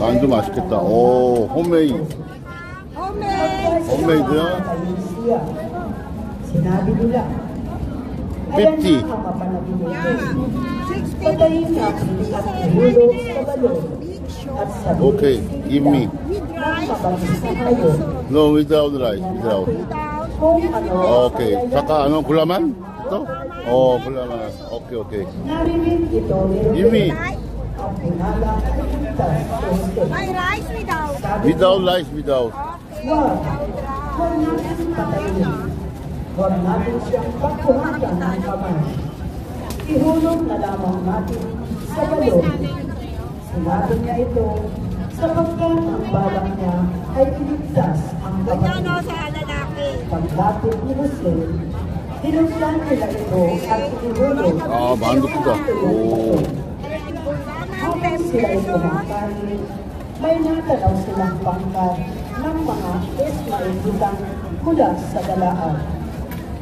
만두 맛있겠다. 오, 홈메이드. 홈메이드야? 50. Okay, give me. No, without rice. Without. Okay. Saka ano, gulaman? Ito? Oh, gulaman. Okay, okay. Give me. Rice without. Without rice, without. Huwag natin siyang pagkuhanan ng kamay. Ihulog na lamang natin sa balon. Sinabi niya ito sapagkat ang balak niya ay iligtas ang kapatid. Paglapit ni Jose, tinuglan nila ito at ihulog. Ah, mandukuda. Oh. Habang sila ay kumakain, may natalaw silang pangkat ng mga Ismailitang mula sa galaan.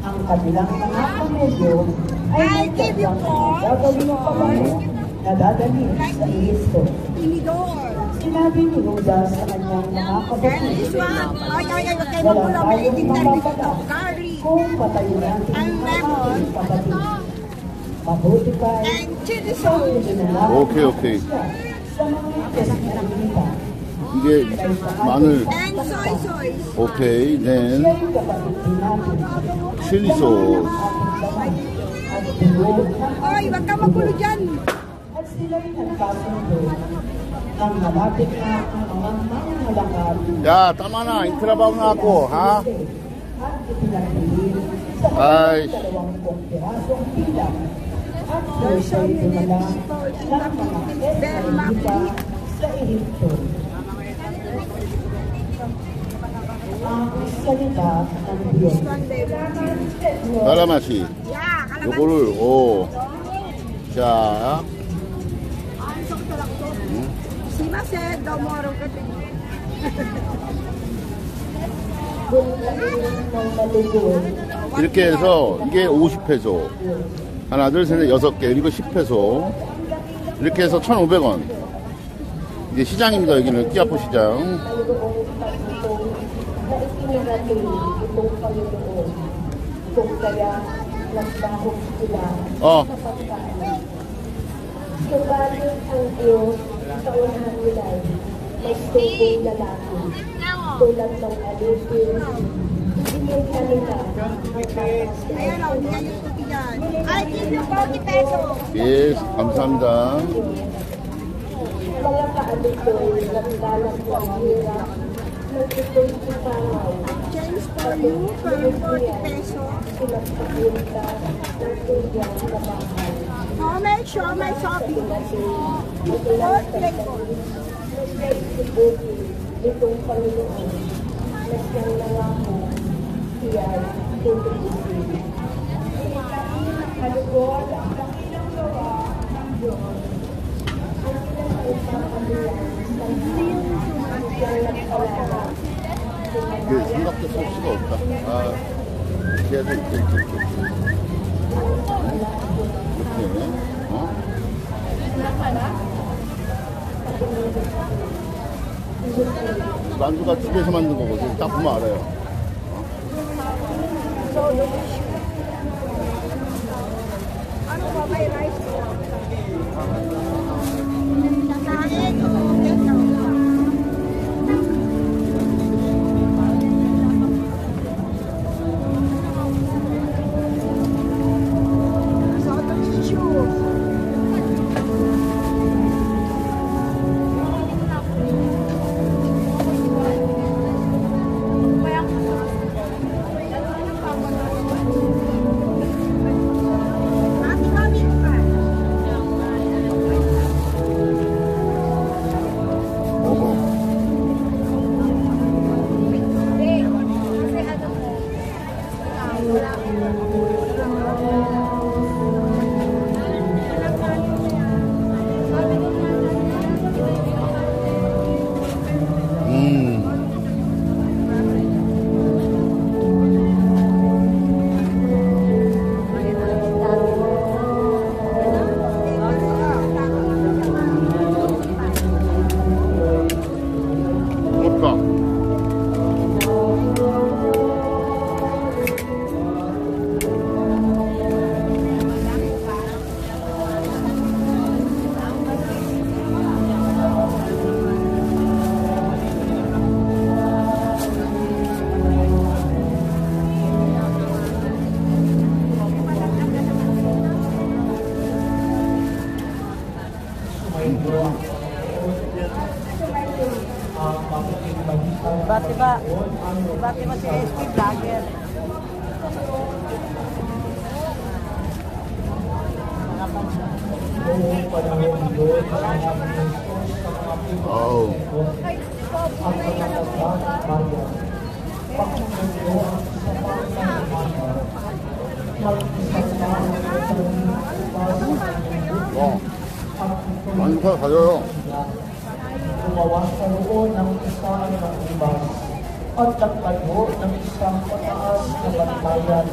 Ang kanilang mga pamilyo ay nagtagyang gagawin pabayo na dadalhin sa Egypto. Sinabi ni Judas sa kanyang mga kapatid, wala tayong mapapala kung patayin natin ang ating kapatid. Mabuti pa ay Okay, okay. sa mga Ismailita. 이게 마늘. And soy sauce. Okay, then chili sauce. Oy, wag ka magulo dyan. At sila'y nagkasundo ng malapit na ang mga malakad. 야, tama na. Intrabaho na ako, ha? At ipinagpilin sa Ay. 20 pirasong pila. At siya'y dinala ng mga Israelita sa Ehipto. Ang salita ng Diyos. 까라마시. Yeah, 요거를, 오. 자. Simasen, domoro ka din. 이렇게 해서 이게 50페소. 하나, 둘, 셋, 넷, 6개. 이거 10페소. 이렇게 해서 1,500원. 이게 시장입니다. 여기는 끼아포 시장. 어. Subalit ang Diyos sa unang nilay, nagtutong lalaki, tulad ng alipin, binigyan nila ang tatas. Ayan o, yan yung tuti dyan. I give you 40 pesos. Yes, 감사합니다. Mga kaalitoy, nagdalag ng hirap, nagtutuloy sa pangay, Change for you for 40 pesos. silang papunta ng tulyang sa bahay. How much? Show my shopping. Ito'y sibuti nitong Panginoon na siyang nangako siya'y tutubusin. Kalugod ang dakilang gawa ng Diyos. Ang pinag-usapan sa siyang nagpalala. 이게 생각도 소스가 없다. 아, 이렇게 해야 돼. 이렇게. 어? 만두가 집에서 만든 거거든. 딱 보면 알아요. Ano ba may rice? Kain o ganyan? Soto tissue. Iba si SP Vlogger. Oh. 많이 가져요. Gumawa sa roon ng isang ng ibas at nagtayo ng isang pataas na bantayan.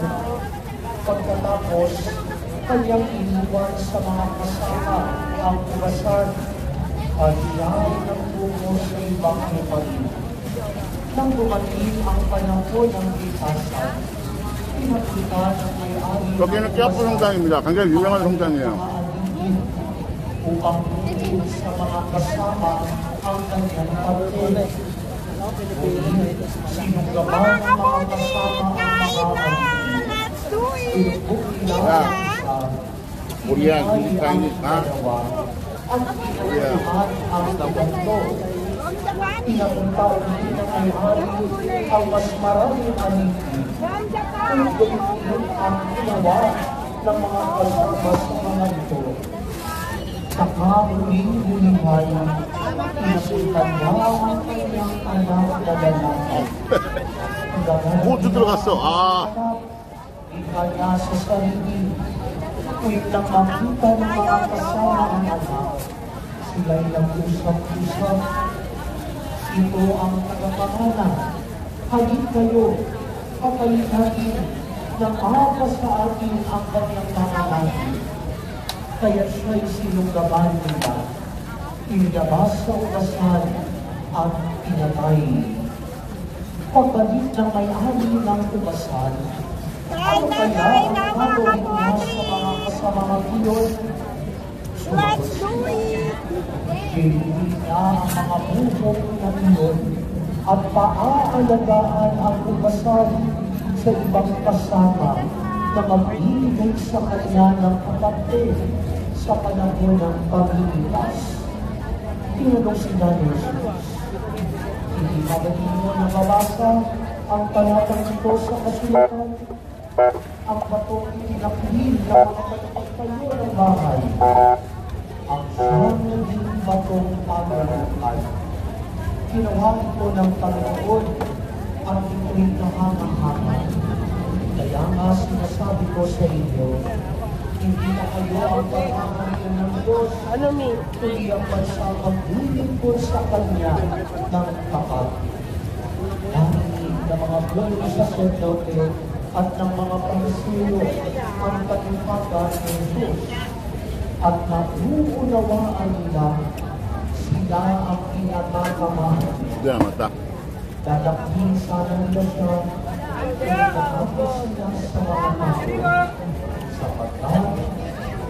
Pagkatapos, kanyang iniwan sa mga kasama ang ubasan at iyaw ng tungo sa ibang lupain. Nang dumating ang panahon ng itasan, pinakita ng may-ari 여기는 께아포 성당입니다. 굉장히 유명한 성당이에요. upang tingin sa mga kasama ang kanyang pagkili. Sinunggaban ng mga kasama ang mga Let's do it! pinubuk nila Yeah. sa Korean, Chinese, ha? at pinaglahat ang tabanto. Pinapunta ulit ng may-ari ang mas maraming alipin. Kung gamitin ang ginawa ng mga kasama sa mga ito. Saka huling-hulihan, pinapunta niya ang kanyang anak na lalaki. 보트 들어갔어. 아, Ika niya sa sarili, tuwing lang makita ng mga kasama ang anak, sila'y nag-usap-usap. Ito ang tagapangalan. Halin kayo, kapalitan na mapa sa atin ang kanyang pangalan. Kaya siya'y sinunggaban nila, inilabas sa ubasan at pinatay. Pagbalik ng may-ari ng ubasan, ano kaya ang gagawin niya sa mga kasama iyon? Let's do it! Pinili niya ang mga buhok na iyon at paaalagaan ang ubasan sa ibang kasama na magbibigay sa kanya ng kapatid sa panahon ng paglilipas. Tinanong sila ni Jesus, hindi ba ninyo nababasa ang talatang ito sa kasulatan? Ang batong itinakbil na makapagpagtayo ng bahay, ang siyang naging batong pamalakan. Ginawa ito ng Panginoon at ito'y nahanga-hanga. Kaya nga sinasabi ko sa inyo, hindi na kayo ang pagkakaroon ng Diyos, kundi ang pagsapag-lilingkod sa Kanya ng tapat. Narinig ng mga buong saserdote at ng mga Pariseo ang katipagan ng Diyos at nauunawaan nila sila ang pinatatamaan. 네, 맞다. Dadakin sana nila siya kung nakapos sila sa mga tao. Sapagkat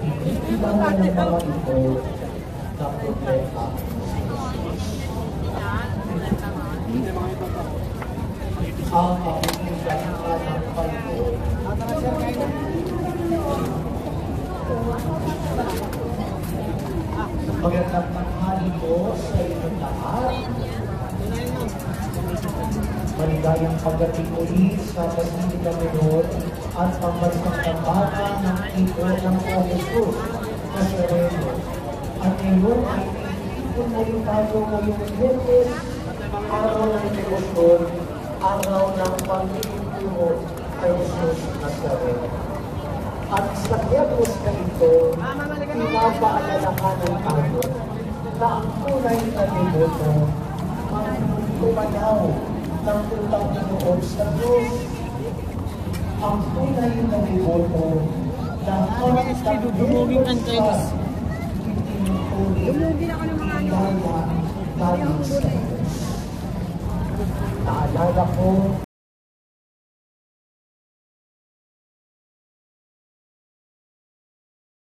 hindi kilala ng mga ito na problema si Jesus. Ang kapitigan ng Panginoon. Magandang tanghali po sa inyong lahat. Maligayang pagdating uli sa Basilika Menor at pambansang kampana ng Ipo ng Jesus na Sereno. At ngayon ay iipon na rin tayo ngayong Biyernes, araw ng devosyon, araw ng paglilingkod kay Jesus na Sereno. At sa Biyernes na ito, pinapaalalahanan tayo na ang tunay na deboto ay kumanaw ng utang loob sa Diyos. Ang tunay na deboto na Dumugin ang Chinese. Dumugin ako ng mga Naalala ko